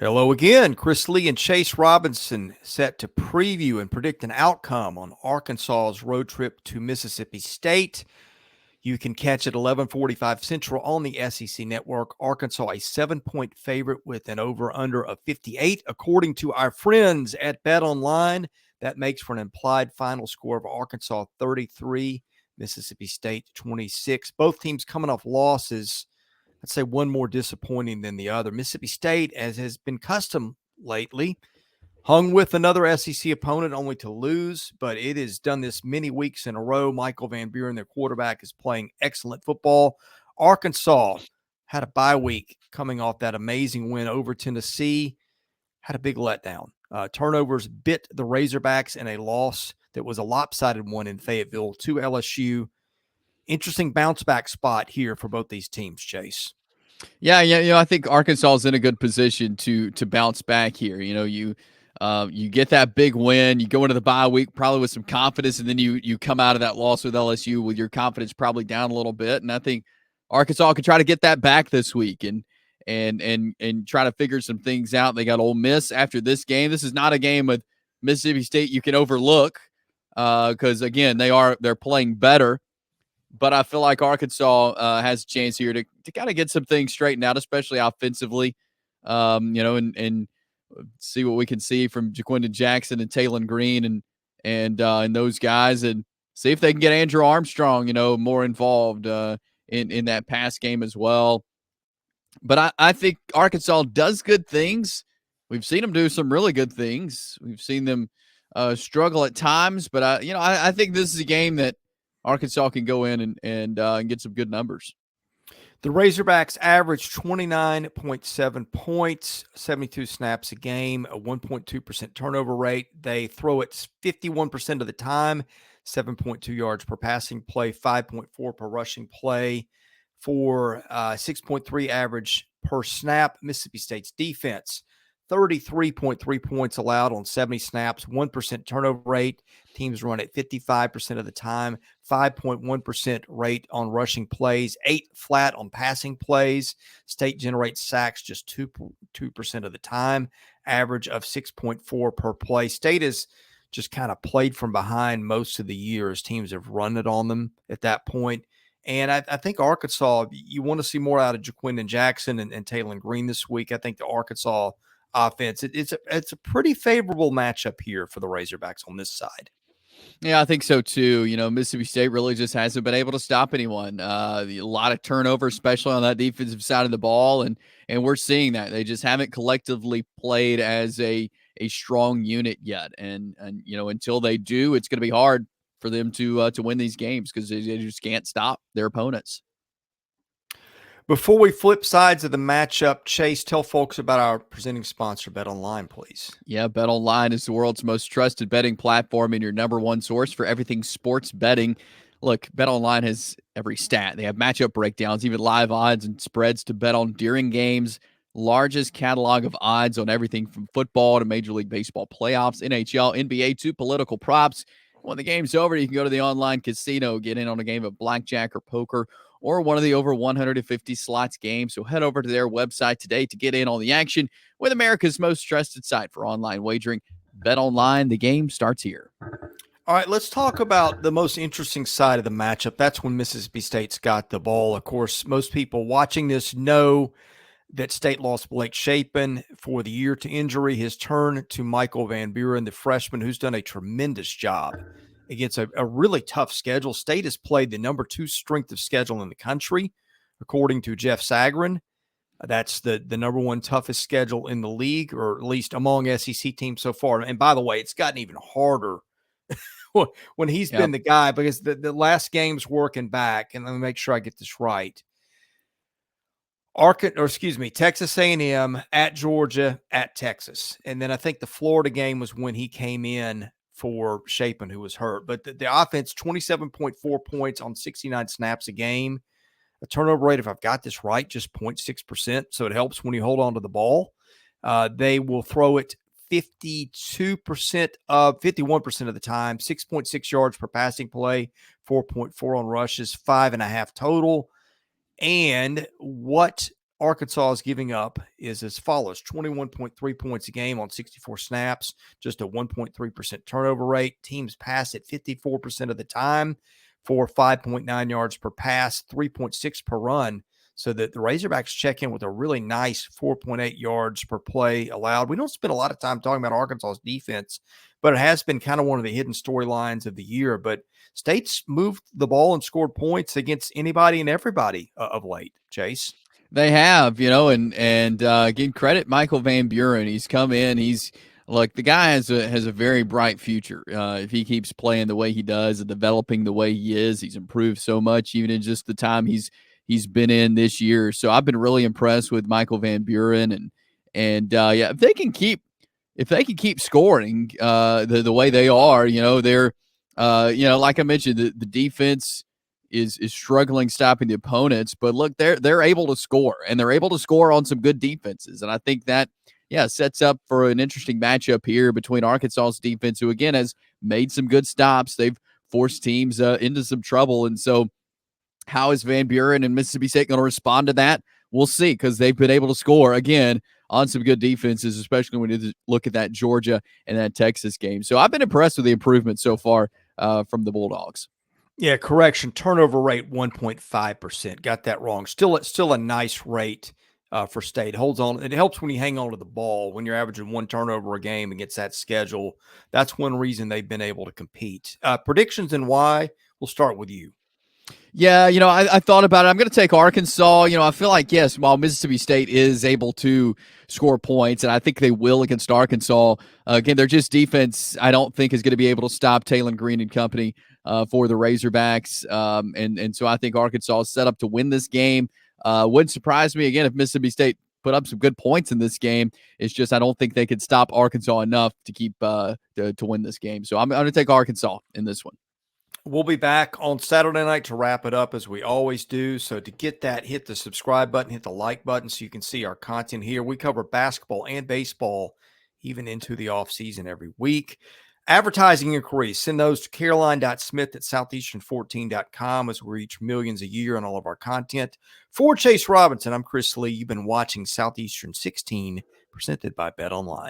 Hello again. Chris Lee and Chase Robinson set to preview and predict an outcome on Arkansas's road trip to Mississippi State. You can catch it 11:45 Central on the SEC Network. Arkansas a 7-point favorite with an over-under of 58. According to our friends at BetOnline, that makes for an implied final score of Arkansas 33, Mississippi State 26. Both teams coming off losses. I'd say one more disappointing than the other. Mississippi State, as has been custom lately, hung with another SEC opponent only to lose, but it has done this many weeks in a row. Michael Van Buren, their quarterback, is playing excellent football. Arkansas had a bye week coming off that amazing win over Tennessee, had a big letdown. Turnovers bit the Razorbacks in a loss that was a lopsided one in Fayetteville to LSU. Interesting bounce back spot here for both these teams, Chase. Yeah, I think Arkansas is in a good position to bounce back here. You get that big win, you go into the bye week probably with some confidence, and then you come out of that loss with LSU with your confidence probably down a little bit. And I think Arkansas could try to get that back this week and try to figure some things out. They got Ole Miss after this game. This is not a game with Mississippi State you can overlook because again they're playing better. But I feel like Arkansas has a chance here to kind of get some things straightened out, especially offensively, and see what we can see from Jackson Jackson and Taylen Green and those guys, and see if they can get Andrew Armstrong, more involved in that pass game as well. But I think Arkansas does good things. We've seen them do some really good things. We've seen them struggle at times, but I think this is a game that Arkansas can go in and get some good numbers. The Razorbacks average 29.7 points, 72 snaps a game, a 1.2% turnover rate. They throw it 51% of the time, 7.2 yards per passing play, 5.4 per rushing play, for 6.3 average per snap. Mississippi State's defense, 33.3 points allowed on 70 snaps, 1% turnover rate. Teams run at 55% of the time, 5.1% rate on rushing plays, 8 flat on passing plays. State generates sacks just 2% of the time, average of 6.4 per play. State has just kind of played from behind most of the year as teams have run it on them at that point. And I think Arkansas, you want to see more out of Jackson Jackson and Taylen Green this week. I think the Arkansas offense, it's a pretty favorable matchup here for the Razorbacks on this side. Yeah, I think so too. Mississippi State really just hasn't been able to stop anyone. A lot of turnover, especially on that defensive side of the ball, and we're seeing that they just haven't collectively played as a strong unit yet. And until they do, it's going to be hard for them to win these games because they just can't stop their opponents. Before we flip sides of the matchup, Chase, tell folks about our presenting sponsor, BetOnline, please. Yeah, BetOnline is the world's most trusted betting platform and your number one source for everything sports betting. Look, BetOnline has every stat. They have matchup breakdowns, even live odds and spreads to bet on during games. Largest catalog of odds on everything from football to Major League Baseball playoffs, NHL, NBA to political props. When the game's over, you can go to the online casino, get in on a game of blackjack or poker, or one of the over 150 slots games. So head over to their website today to get in on the action with America's most trusted site for online wagering. BetOnline, the game starts here. All right, let's talk about the most interesting side of the matchup. That's when Mississippi State's got the ball. Of course, most people watching this know that State lost Blake Shapen for the year to injury. His turn to Michael Van Buren, the freshman, who's done a tremendous job against a really tough schedule. State has played the number 2 strength of schedule in the country, according to Jeff Sagarin. That's the number 1 toughest schedule in the league, or at least among SEC teams so far. And by the way, it's gotten even harder when he's been the guy, because the last game's working back, and let me make sure I get this right. Texas A&M, at Georgia, at Texas. And then I think the Florida game was when he came in for Shapen, who was hurt. But the offense, 27.4 points on 69 snaps a game. A turnover rate, if I've got this right, just 0.6%. So it helps when you hold on to the ball. They will throw it 51% of the time, 6.6 yards per passing play, 4.4 on rushes, 5.5 total. And what Arkansas is giving up is as follows: 21.3 points a game on 64 snaps, just a 1.3% turnover rate. Teams pass it 54% of the time for 5.9 yards per pass, 3.6 per run. So that the Razorbacks check in with a really nice 4.8 yards per play allowed. We don't spend a lot of time talking about Arkansas's defense, but it has been kind of one of the hidden storylines of the year. But State's moved the ball and scored points against anybody and everybody of late, Chase. They have, and give credit Michael Van Buren. He's come in. He's look, the guy has a very bright future. If he keeps playing the way he does and developing the way he is, he's improved so much even in just the time he's been in this year. So I've been really impressed with Michael Van Buren and yeah, if they can keep scoring the way they are, they're like I mentioned, the defense is struggling stopping the opponents, but look, they're able to score, and they're able to score on some good defenses, and I think that sets up for an interesting matchup here between Arkansas's defense, who again has made some good stops. They've forced teams into some trouble, and so how is Van Buren and Mississippi State going to respond to that? We'll see, because they've been able to score again on some good defenses, especially when you look at that Georgia and that Texas game. So I've been impressed with the improvement so far from the Bulldogs. Yeah, correction. Turnover rate 1.5%. Got that wrong. Still a nice rate for State. Holds on. It helps when you hang on to the ball. When you're averaging one turnover a game against that schedule, that's one reason they've been able to compete. Predictions and why? We'll start with you. Yeah, I thought about it. I'm going to take Arkansas. I feel like, yes, while Mississippi State is able to score points, and I think they will against Arkansas, again, their just defense, I don't think is going to be able to stop Taylen Green and company for the Razorbacks. And so I think Arkansas is set up to win this game. Wouldn't surprise me, again, if Mississippi State put up some good points in this game. It's just I don't think they could stop Arkansas enough to keep to win this game. So I'm going to take Arkansas in this one. We'll be back on Saturday night to wrap it up as we always do. So to get that, hit the subscribe button, hit the like button so you can see our content here. We cover basketball and baseball even into the offseason every week. Advertising inquiries, send those to caroline.smith@southeastern14.com as we reach millions a year on all of our content. For Chase Robinson, I'm Chris Lee. You've been watching Southeastern 16, presented by BetOnline.